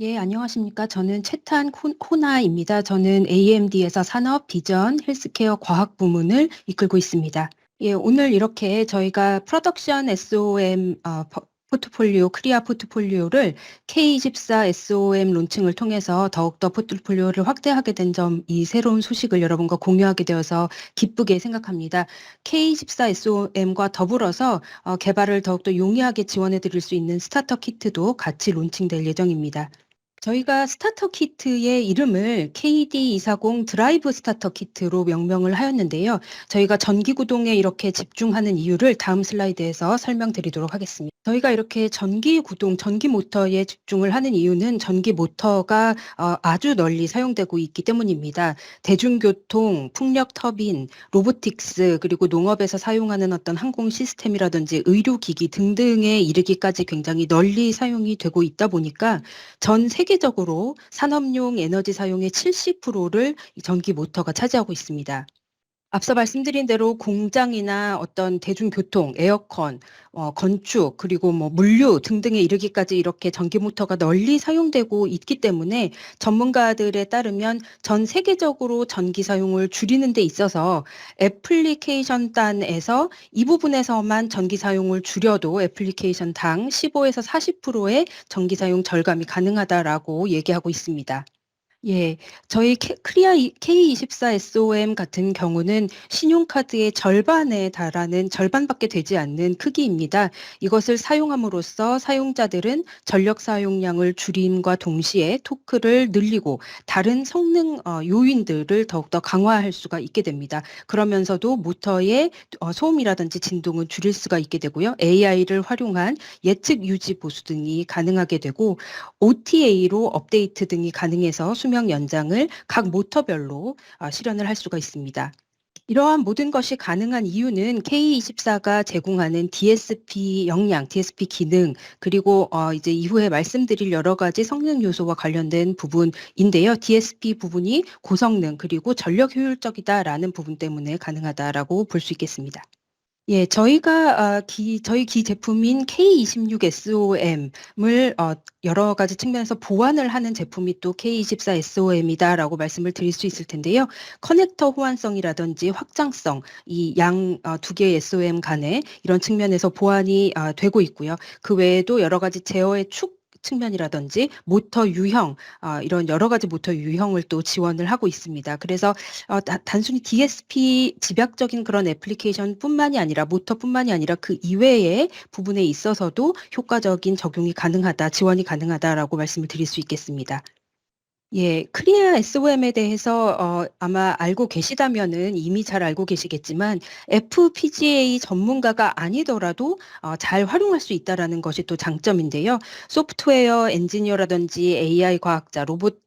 예, 안녕하십니까. 저는 채탄 코나입니다. 저는 AMD에서 산업, 비전, 헬스케어 과학 부문을 이끌고 있습니다. 예, 오늘 이렇게 저희가 프로덕션 SOM 포트폴리오, 크리아 포트폴리오를 K24 SOM 론칭을 통해서 더욱더 포트폴리오를 확대하게 된 점, 이 새로운 소식을 여러분과 공유하게 되어서 기쁘게 생각합니다. K24 SOM과 더불어서 개발을 더욱더 용이하게 지원해 드릴 수 있는 스타터 키트도 같이 론칭될 예정입니다. 저희가 스타터 키트의 이름을 KD240 드라이브 스타터 키트로 명명을 하였는데요. 저희가 전기 구동에 이렇게 집중하는 이유를 다음 슬라이드에서 설명드리도록 하겠습니다. 저희가 이렇게 전기 구동, 전기 모터에 집중을 하는 이유는 전기 모터가 아주 널리 사용되고 있기 때문입니다. 대중교통, 풍력 터빈, 로보틱스, 그리고 농업에서 사용하는 어떤 항공 시스템이라든지 의료기기 등등에 이르기까지 굉장히 널리 사용이 되고 있다 보니까 전 세계적으로 산업용 에너지 사용의 70%를 전기 모터가 차지하고 있습니다. 앞서 말씀드린 대로 공장이나 어떤 대중교통, 에어컨, 건축, 그리고 물류 등등에 이르기까지 이렇게 전기 모터가 널리 사용되고 있기 때문에 전문가들에 따르면 전 세계적으로 전기 사용을 줄이는 데 있어서 애플리케이션단에서 이 부분에서만 전기 사용을 줄여도 애플리케이션당 15에서 40%의 전기 사용 절감이 가능하다라고 얘기하고 있습니다. 예, 저희 크리아 K24 SOM 같은 경우는 신용카드의 절반에 달하는 절반밖에 되지 않는 크기입니다. 이것을 사용함으로써 사용자들은 전력 사용량을 줄임과 동시에 토크를 늘리고 다른 성능 요인들을 더욱더 강화할 수가 있게 됩니다. 그러면서도 모터의 소음이라든지 진동은 줄일 수가 있게 되고요. AI를 활용한 예측 유지 보수 등이 가능하게 되고 OTA로 업데이트 등이 가능해서 수명 연장을 각 모터별로 실현을 할 수가 있습니다. 이러한 모든 것이 가능한 이유는 K24가 제공하는 DSP 역량, DSP 기능, 그리고 이제 이후에 말씀드릴 여러 가지 성능 요소와 관련된 부분인데요. DSP 부분이 고성능 그리고 전력 효율적이다라는 부분 때문에 가능하다라고 볼 수 있겠습니다. 예, 저희가 저희 기 제품인 K26SOM을 여러 가지 측면에서 보완을 하는 제품이 또 K24 SOM이다라고 말씀을 드릴 수 있을 텐데요. 커넥터 호환성이라든지 확장성, 이 두 개의 SOM 간에 이런 측면에서 보완이 되고 있고요. 그 외에도 여러 가지 제어의 축 측면이라든지 모터 유형, 이런 여러 가지 모터 유형을 또 지원을 하고 있습니다. 그래서 단순히 DSP 집약적인 그런 애플리케이션뿐만이 아니라 모터뿐만이 아니라 그 이외의 부분에 있어서도 효과적인 적용이 가능하다, 지원이 가능하다라고 말씀을 드릴 수 있겠습니다. 예, 크리아 SOM에 대해서 아마 알고 계시다면은 이미 잘 알고 계시겠지만 FPGA 전문가가 아니더라도 잘 활용할 수 있다라는 것이 또 장점인데요. 소프트웨어 엔지니어라든지 AI 과학자, 로봇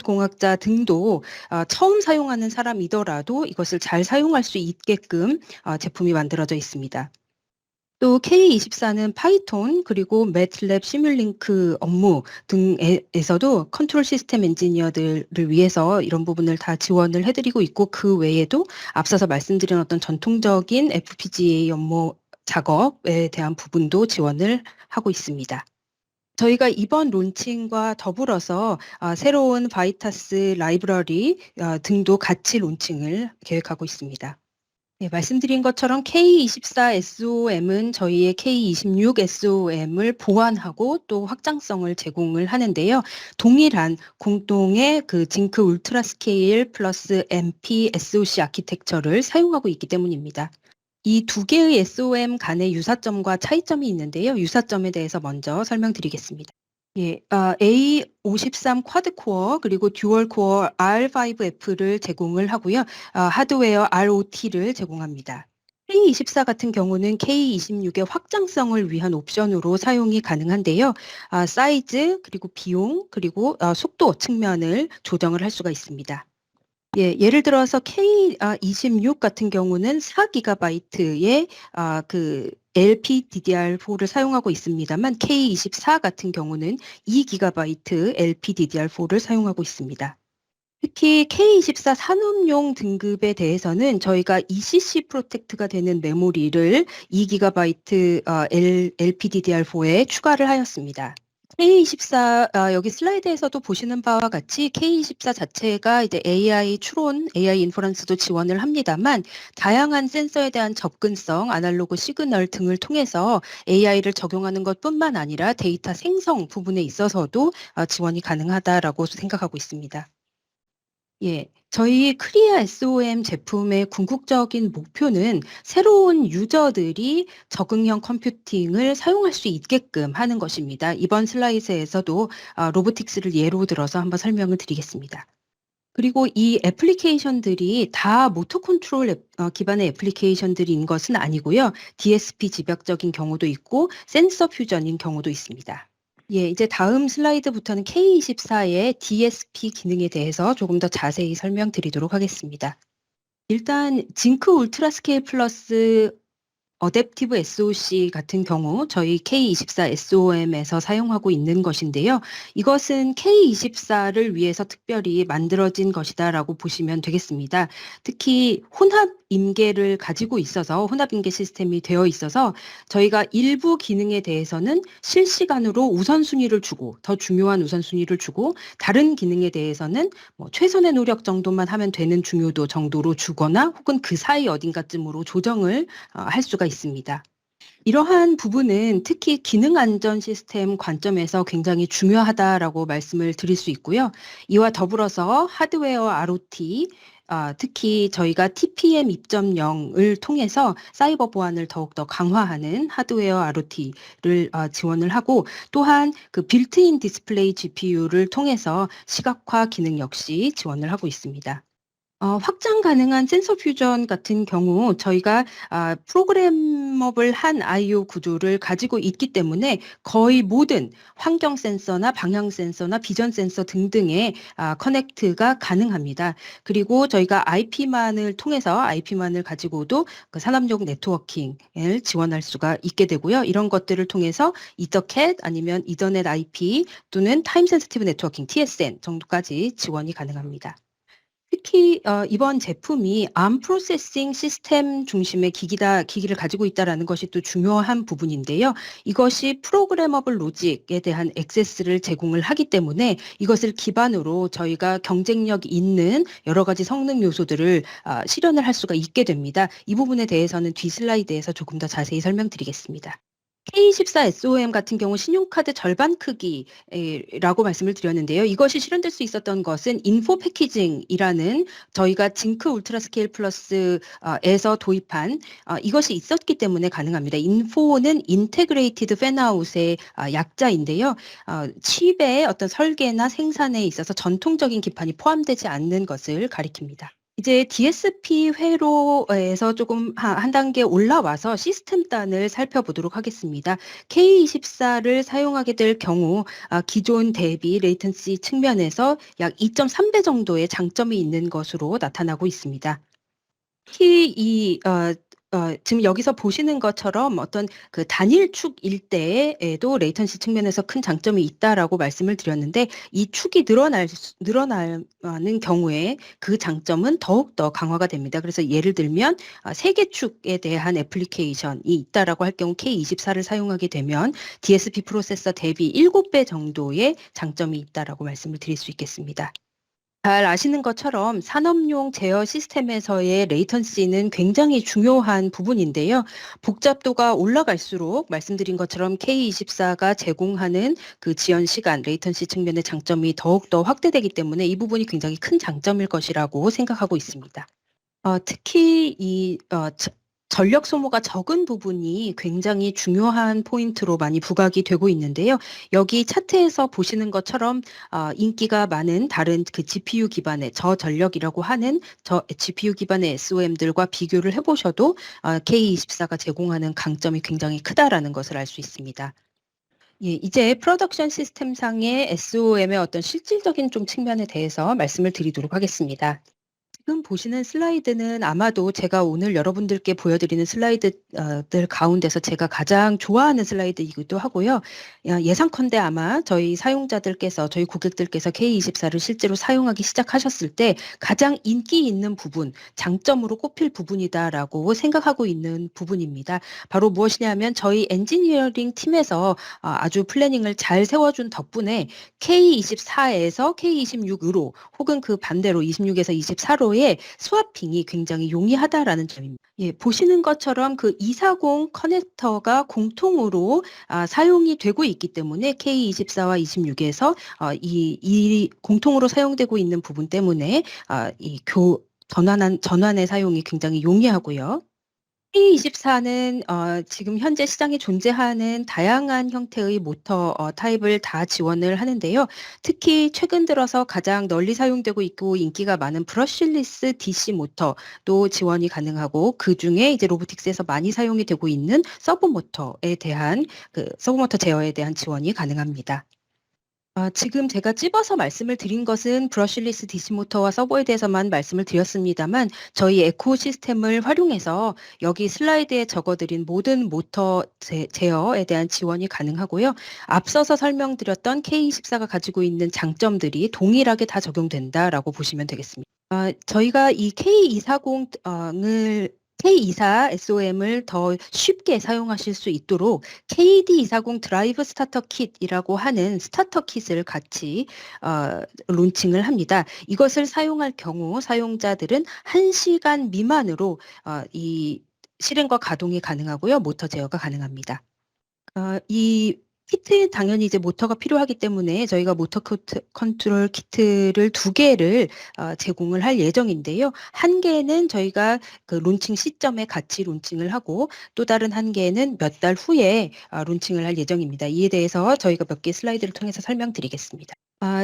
공학자 등도 처음 사용하는 사람이더라도 이것을 잘 사용할 수 있게끔 제품이 만들어져 있습니다. 또 K24는 파이톤 그리고 매틀랩 시뮬링크 업무 등에서도 컨트롤 시스템 엔지니어들을 위해서 이런 부분을 다 지원을 해드리고 있고 그 외에도 앞서서 말씀드린 어떤 전통적인 FPGA 업무 작업에 대한 부분도 지원을 하고 있습니다. 저희가 이번 론칭과 더불어서 새로운 바이타스 라이브러리 등도 같이 론칭을 계획하고 있습니다. 네, 말씀드린 것처럼 K24 SOM은 저희의 K26 SOM을 보완하고 또 확장성을 제공을 하는데요. 동일한 공동의 그 징크 울트라 스케일 플러스 MP SoC 아키텍처를 사용하고 있기 때문입니다. 이 두 개의 SOM 간의 유사점과 차이점이 있는데요. 유사점에 대해서 먼저 설명드리겠습니다. 예, A53 쿼드코어 그리고 듀얼코어 R5F를 제공을 하고요. 하드웨어 ROT를 제공합니다. K24 같은 경우는 K26의 확장성을 위한 옵션으로 사용이 가능한데요. 사이즈, 그리고 비용, 그리고 속도 측면을 조정을 할 수가 있습니다. 예, 예를 들어서 K26 같은 경우는 4GB의 그 LPDDR4를 사용하고 있습니다만 K24 같은 경우는 2GB LPDDR4를 사용하고 있습니다. 특히 K24 산업용 등급에 대해서는 저희가 ECC 프로텍트가 되는 메모리를 2GB LPDDR4에 추가를 하였습니다. K24 여기 슬라이드에서도 보시는 바와 같이 K24 자체가 이제 AI 추론, AI 인퍼런스도 지원을 합니다만 다양한 센서에 대한 접근성, 아날로그 시그널 등을 통해서 AI를 적용하는 것뿐만 아니라 데이터 생성 부분에 있어서도 지원이 가능하다라고 생각하고 있습니다. 예. 저희 크리아 SOM 제품의 궁극적인 목표는 새로운 유저들이 적응형 컴퓨팅을 사용할 수 있게끔 하는 것입니다. 이번 슬라이드에서도 로보틱스를 예로 들어서 한번 설명을 드리겠습니다. 그리고 이 애플리케이션들이 다 모터 컨트롤 기반의 애플리케이션들인 것은 아니고요. DSP 집약적인 경우도 있고 센서 퓨전인 경우도 있습니다. 예, 이제 다음 슬라이드부터는 K24의 DSP 기능에 대해서 조금 더 자세히 설명드리도록 하겠습니다. 일단 징크 울트라 스케일 플러스 어댑티브 SOC 같은 경우 저희 K24 SOM에서 사용하고 있는 것인데요. 이것은 K24를 위해서 특별히 만들어진 것이다라고 보시면 되겠습니다. 특히 혼합 임계를 가지고 있어서 혼합 임계 시스템이 되어 있어서 저희가 일부 기능에 대해서는 실시간으로 우선순위를 주고 더 중요한 우선순위를 주고 다른 기능에 대해서는 뭐 최선의 노력 정도만 하면 되는 중요도 정도로 주거나 혹은 그 사이 어딘가쯤으로 조정을 할 수가 있습니다. 이러한 부분은 특히 기능 안전 시스템 관점에서 굉장히 중요하다라고 말씀을 드릴 수 있고요. 이와 더불어서 하드웨어 ROT, 특히 저희가 TPM 2.0을 통해서 사이버 보안을 더욱더 강화하는 하드웨어 ROT를 지원을 하고 또한 그 빌트인 디스플레이 GPU를 통해서 시각화 기능 역시 지원을 하고 있습니다. 확장 가능한 센서 퓨전 같은 경우 저희가 프로그래머블 한 I/O 구조를 가지고 있기 때문에 거의 모든 환경 센서나 방향 센서나 비전 센서 등등의 커넥트가 가능합니다. 그리고 저희가 IP만을 통해서 IP만을 가지고도 그 산업용 네트워킹을 지원할 수가 있게 되고요. 이런 것들을 통해서 이더캣 아니면 이더넷 IP 또는 타임 센시티브 네트워킹 TSN 정도까지 지원이 가능합니다. 특히 이번 제품이 ARM 프로세싱 시스템 중심의 기기를 가지고 있다라는 것이 또 중요한 부분인데요. 이것이 프로그래머블 로직에 대한 액세스를 제공을 하기 때문에 이것을 기반으로 저희가 경쟁력 있는 여러 가지 성능 요소들을 실현을 할 수가 있게 됩니다. 이 부분에 대해서는 뒤 슬라이드에서 조금 더 자세히 설명드리겠습니다. K24 SOM 같은 경우 신용카드 절반 크기라고 말씀을 드렸는데요. 이것이 실현될 수 있었던 것은 인포 패키징이라는 저희가 징크 울트라 스케일 플러스에서 도입한 이것이 있었기 때문에 가능합니다. 인포는 인테그레이티드 팬아웃의 약자인데요. 칩의 어떤 설계나 생산에 있어서 전통적인 기판이 포함되지 않는 것을 가리킵니다. 이제 DSP 회로에서 조금 한 단계 올라와서 시스템단을 살펴보도록 하겠습니다. K24를 사용하게 될 경우 기존 대비 레이턴시 측면에서 약 2.3배 정도의 장점이 있는 것으로 나타나고 있습니다. 특히 지금 여기서 보시는 것처럼 어떤 그 단일 축일 때에도 레이턴시 측면에서 큰 장점이 있다라고 말씀을 드렸는데 이 축이 늘어나는 경우에 그 장점은 더욱더 강화가 됩니다. 그래서 예를 들면 3개 축에 대한 애플리케이션이 있다라고 할 경우 K24를 사용하게 되면 DSP 프로세서 대비 7배 정도의 장점이 있다라고 말씀을 드릴 수 있겠습니다. 잘 아시는 것처럼 산업용 제어 시스템에서의 레이턴시는 굉장히 중요한 부분인데요. 복잡도가 올라갈수록 말씀드린 것처럼 K24가 제공하는 그 지연 시간, 레이턴시 측면의 장점이 더욱더 확대되기 때문에 이 부분이 굉장히 큰 장점일 것이라고 생각하고 있습니다. 특히 전력 소모가 적은 부분이 굉장히 중요한 포인트로 많이 부각이 되고 있는데요. 여기 차트에서 보시는 것처럼 인기가 많은 다른 그 GPU 기반의 저전력이라고 하는 GPU 기반의 SOM들과 비교를 해보셔도 K24가 제공하는 강점이 굉장히 크다라는 것을 알 수 있습니다. 예, 이제 프로덕션 시스템상의 SOM의 어떤 실질적인 좀 측면에 대해서 말씀을 드리도록 하겠습니다. 지금 보시는 슬라이드는 아마도 제가 오늘 여러분들께 보여드리는 슬라이드들 가운데서 제가 가장 좋아하는 슬라이드이기도 하고요. 예상컨대 아마 저희 사용자들께서, 저희 고객들께서 K24를 실제로 사용하기 시작하셨을 때 가장 인기 있는 부분, 장점으로 꼽힐 부분이다라고 생각하고 있는 부분입니다. 바로 무엇이냐면 저희 엔지니어링 팀에서 아주 플래닝을 잘 세워준 덕분에 K24에서 K26으로 혹은 그 반대로 26에서 24로의 스와핑이 굉장히 용이하다라는 점입니다. 예, 보시는 것처럼 그 240 커넥터가 공통으로 사용이 되고 있기 때문에 K24와 26에서 이 공통으로 사용되고 있는 부분 때문에 이 전환의 사용이 굉장히 용이하고요. K24는 지금 현재 시장에 존재하는 다양한 형태의 모터 타입을 다 지원을 하는데요. 특히 최근 들어서 가장 널리 사용되고 있고 인기가 많은 브러쉬리스 DC 모터도 지원이 가능하고 그중에 이제 로보틱스에서 많이 사용이 되고 있는 서브 모터에 대한 서브 모터 제어에 대한 지원이 가능합니다. 지금 제가 찝어서 말씀을 드린 것은 브러쉬리스 DC 모터와 서버에 대해서만 말씀을 드렸습니다만 저희 에코시스템을 활용해서 여기 슬라이드에 적어드린 모든 모터 제어에 대한 지원이 가능하고요. 앞서서 설명드렸던 K24가 가지고 있는 장점들이 동일하게 다 적용된다라고 보시면 되겠습니다. 저희가 이 K24 SOM을 더 쉽게 사용하실 수 있도록 KD240 드라이브 스타터 킷이라고 하는 스타터 킷을 같이 론칭을 합니다. 이것을 사용할 경우 사용자들은 1시간 미만으로 이 실행과 가동이 가능하고요. 모터 제어가 가능합니다. 이 키트 당연히 이제 모터가 필요하기 때문에 저희가 모터 컨트롤 키트를 2개를 제공을 할 예정인데요. 한 개는 저희가 그 론칭 시점에 같이 론칭을 하고 또 다른 한 개는 몇 달 후에 론칭을 할 예정입니다. 이에 대해서 저희가 몇 개 슬라이드를 통해서 설명드리겠습니다.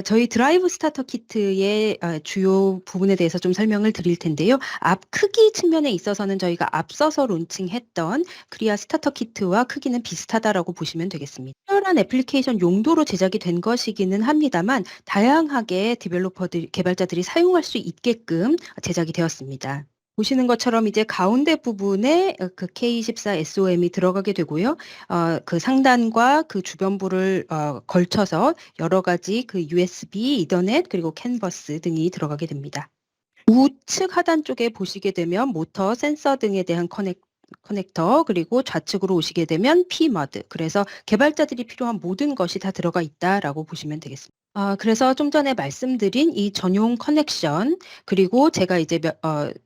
저희 드라이브 스타터 키트의 주요 부분에 대해서 좀 설명을 드릴 텐데요. 앞 크기 측면에 있어서는 저희가 앞서서 론칭했던 크리아 스타터 키트와 크기는 비슷하다라고 보시면 되겠습니다. 특별한 애플리케이션 용도로 제작이 된 것이기는 합니다만 다양하게 개발자들이 사용할 수 있게끔 제작이 되었습니다. 보시는 것처럼 이제 가운데 부분에 그 K24 SOM이 들어가게 되고요. 그 상단과 그 주변부를 걸쳐서 여러 가지 그 USB, 이더넷 그리고 캔버스 등이 들어가게 됩니다. 우측 하단 쪽에 보시게 되면 모터, 센서 등에 대한 커넥터 그리고 좌측으로 오시게 되면 Pmod 그래서 개발자들이 필요한 모든 것이 다 들어가 있다라고 보시면 되겠습니다. 그래서 좀 전에 말씀드린 이 전용 커넥션 그리고 제가 이제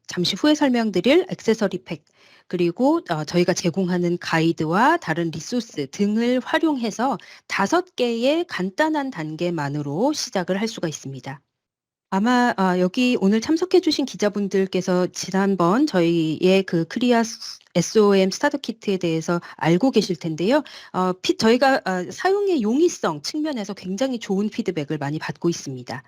잠시 후에 설명드릴 액세서리 팩 그리고 저희가 제공하는 가이드와 다른 리소스 등을 활용해서 5개의 간단한 단계만으로 시작을 할 수가 있습니다. 아마 여기 오늘 참석해 주신 기자분들께서 지난번 저희의 그 크리아 SOM 스타터 키트에 대해서 알고 계실 텐데요. 저희가 사용의 용이성 측면에서 굉장히 좋은 피드백을 많이 받고 있습니다.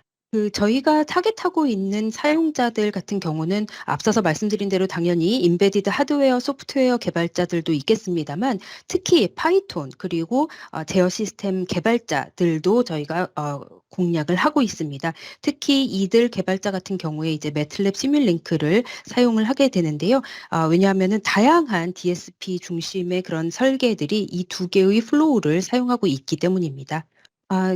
저희가 타겟하고 있는 사용자들 같은 경우는 앞서서 말씀드린 대로 당연히 인베디드 하드웨어, 소프트웨어 개발자들도 있겠습니다만 특히 파이톤 그리고 제어 시스템 개발자들도 저희가 공략을 하고 있습니다. 특히 이들 개발자 같은 경우에 이제 매틀랩 시뮬링크를 사용을 하게 되는데요. 왜냐하면은 다양한 DSP 중심의 그런 설계들이 이 2개의 플로우를 사용하고 있기 때문입니다.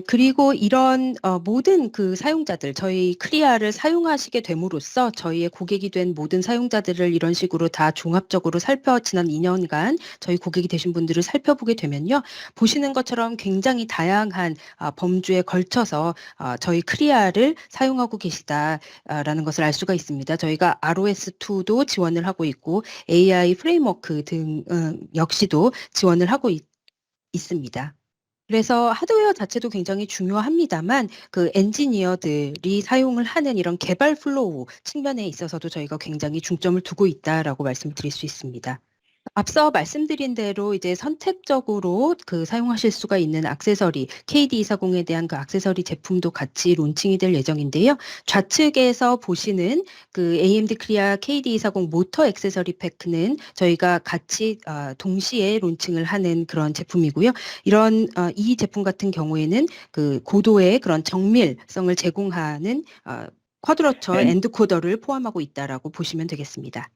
그리고 이런 모든 그 사용자들, 저희 크리아를 사용하시게 됨으로써 저희의 고객이 된 모든 사용자들을 이런 식으로 다 종합적으로 지난 2년간 저희 고객이 되신 분들을 살펴보게 되면요. 보시는 것처럼 굉장히 다양한 범주에 걸쳐서 저희 크리아를 사용하고 계시다라는 것을 알 수가 있습니다. 저희가 ROS2도 지원을 하고 있고 AI 프레임워크 등 역시도 지원을 하고 있습니다. 그래서 하드웨어 자체도 굉장히 중요합니다만 그 엔지니어들이 사용을 하는 이런 개발 플로우 측면에 있어서도 저희가 굉장히 중점을 두고 있다라고 말씀드릴 수 있습니다. 앞서 말씀드린 대로 이제 선택적으로 그 사용하실 수가 있는 액세서리 KD240에 대한 그 액세서리 제품도 같이 론칭이 될 예정인데요. 좌측에서 보시는 그 AMD 클리아 KD240 모터 액세서리 패크는 저희가 같이 동시에 론칭을 하는 그런 제품이고요. 이런 이 제품 같은 경우에는 그 고도의 그런 정밀성을 제공하는 쿼드러처 And 엔드코더를 포함하고 있다라고 보시면 되겠습니다.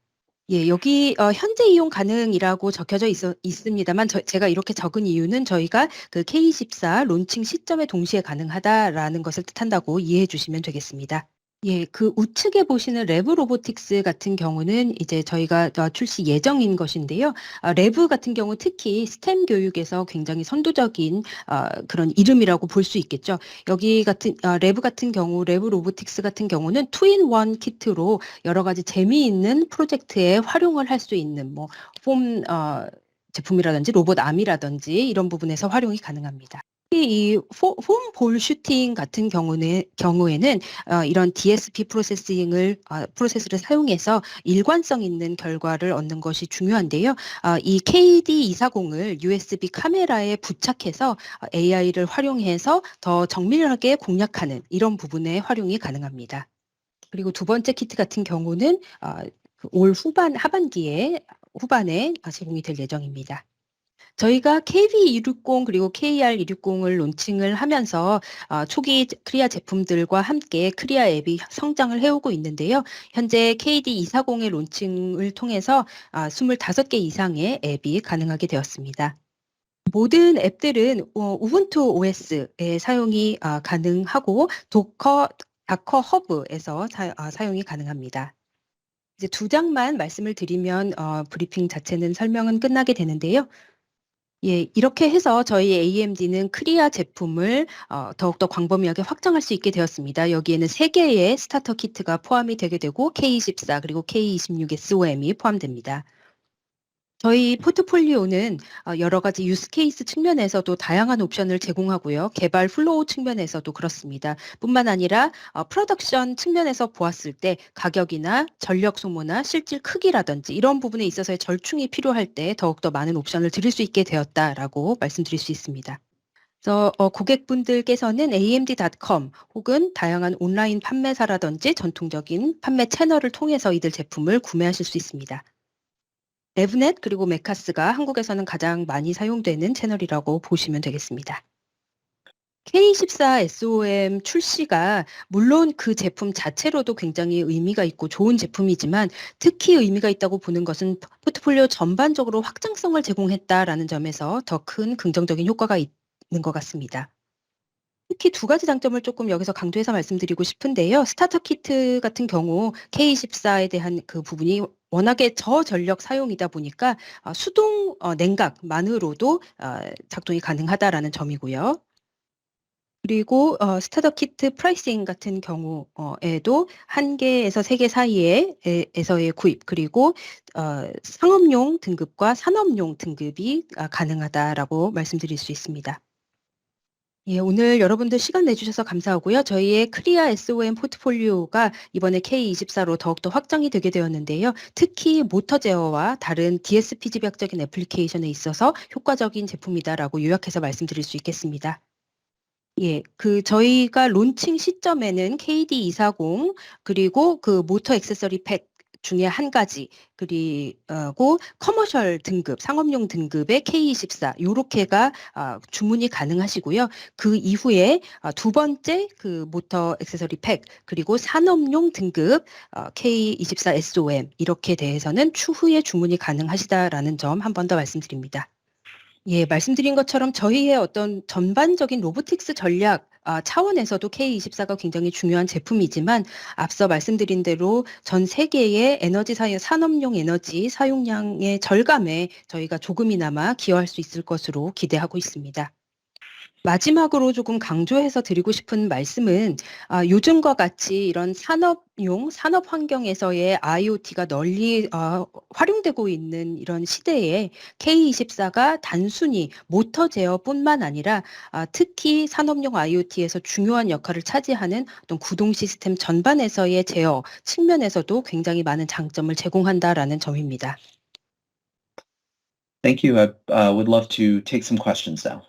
예, 여기 현재 이용 가능이라고 적혀져 있습니다만 제가 이렇게 적은 이유는 저희가 그 K24 론칭 시점에 동시에 가능하다라는 것을 뜻한다고 이해해 주시면 되겠습니다. 예, 그 우측에 보시는 레브 로보틱스 같은 경우는 이제 저희가 출시 예정인 것인데요. 레브 같은 경우 특히 스템 교육에서 굉장히 선도적인 그런 이름이라고 볼 수 있겠죠. 여기 같은 레브 같은 경우, 레브 로보틱스 같은 경우는 투인원 키트로 여러 가지 재미있는 프로젝트에 활용을 할 수 있는 뭐 폼 제품이라든지 로봇 암이라든지 이런 부분에서 활용이 가능합니다. 이 폼볼 슈팅 같은 경우에는 이런 DSP 프로세스를 사용해서 일관성 있는 결과를 얻는 것이 중요한데요. 이 KD240을 USB 카메라에 부착해서 AI를 활용해서 더 정밀하게 공략하는 이런 부분에 활용이 가능합니다. 그리고 두 번째 키트 같은 경우는 올 후반에 제공이 될 예정입니다. 저희가 KB260 그리고 KR260을 론칭을 하면서 초기 크리아 제품들과 함께 크리아 앱이 성장을 해오고 있는데요. 현재 KD240의 론칭을 통해서 25개 이상의 앱이 가능하게 되었습니다. 모든 앱들은 우분투 OS에 사용이 가능하고 다커 허브에서 사용이 가능합니다. 이제 두 장만 말씀을 드리면 브리핑 자체는 설명은 끝나게 되는데요. 예, 이렇게 해서 저희 AMD는 크리아 제품을 더욱더 광범위하게 확장할 수 있게 되었습니다. 여기에는 3개의 스타터 키트가 포함이 되게 되고 K24 그리고 K26 SOM이 포함됩니다. 저희 포트폴리오는 여러 가지 유스 케이스 측면에서도 다양한 옵션을 제공하고요. 개발 플로우 측면에서도 그렇습니다. 뿐만 아니라 프로덕션 측면에서 보았을 때 가격이나 전력 소모나 실질 크기라든지 이런 부분에 있어서의 절충이 필요할 때 더욱더 많은 옵션을 드릴 수 있게 되었다라고 말씀드릴 수 있습니다. 그래서 고객분들께서는 amd.com 혹은 다양한 온라인 판매사라든지 전통적인 판매 채널을 통해서 이들 제품을 구매하실 수 있습니다. 레브넷 그리고 메카스가 한국에서는 가장 많이 사용되는 채널이라고 보시면 되겠습니다. K24 SOM 출시가 물론 그 제품 자체로도 굉장히 의미가 있고 좋은 제품이지만 특히 의미가 있다고 보는 것은 포트폴리오 전반적으로 확장성을 제공했다라는 점에서 더 큰 긍정적인 효과가 있는 것 같습니다. 특히 두 가지 장점을 조금 여기서 강조해서 말씀드리고 싶은데요. 스타터 키트 같은 경우 K24에 대한 그 부분이 워낙에 저전력 사용이다 보니까 수동 냉각만으로도 작동이 가능하다라는 점이고요. 그리고 스타터 키트 프라이싱 같은 경우에도 1개에서 3개 사이에서의 구입 그리고 상업용 등급과 산업용 등급이 가능하다라고 말씀드릴 수 있습니다. 예, 오늘 여러분들 시간 내주셔서 감사하고요. 저희의 크리아 SOM 포트폴리오가 이번에 K24로 더욱더 확장이 되게 되었는데요. 특히 모터 제어와 다른 DSP 집약적인 애플리케이션에 있어서 효과적인 제품이다라고 요약해서 말씀드릴 수 있겠습니다. 예, 저희가 론칭 시점에는 KD240 그리고 그 모터 액세서리 팩 중에 한 가지 그리고 커머셜 등급, 상업용 등급의 K24 요렇게가 주문이 가능하시고요. 그 이후에 두 번째 그 모터 액세서리 팩 그리고 산업용 등급 K24 SOM 이렇게 대해서는 추후에 주문이 가능하시다라는 점 한 번 더 말씀드립니다. 예, 말씀드린 것처럼 저희의 어떤 전반적인 로보틱스 전략 차원에서도 K24가 굉장히 중요한 제품이지만 앞서 말씀드린 대로 전 세계의 산업용 에너지 사용량의 절감에 저희가 조금이나마 기여할 수 있을 것으로 기대하고 있습니다. 마지막으로 조금 강조해서 드리고 싶은 말씀은 요즘과 같이 이런 산업 환경에서의 IoT가 널리 활용되고 있는 이런 시대에 K24가 단순히 모터 제어뿐만 아니라 특히 산업용 IoT에서 중요한 역할을 차지하는 어떤 구동 시스템 전반에서의 제어 측면에서도 굉장히 많은 장점을 제공한다라는 점입니다. Thank you. I would love to take some questions now.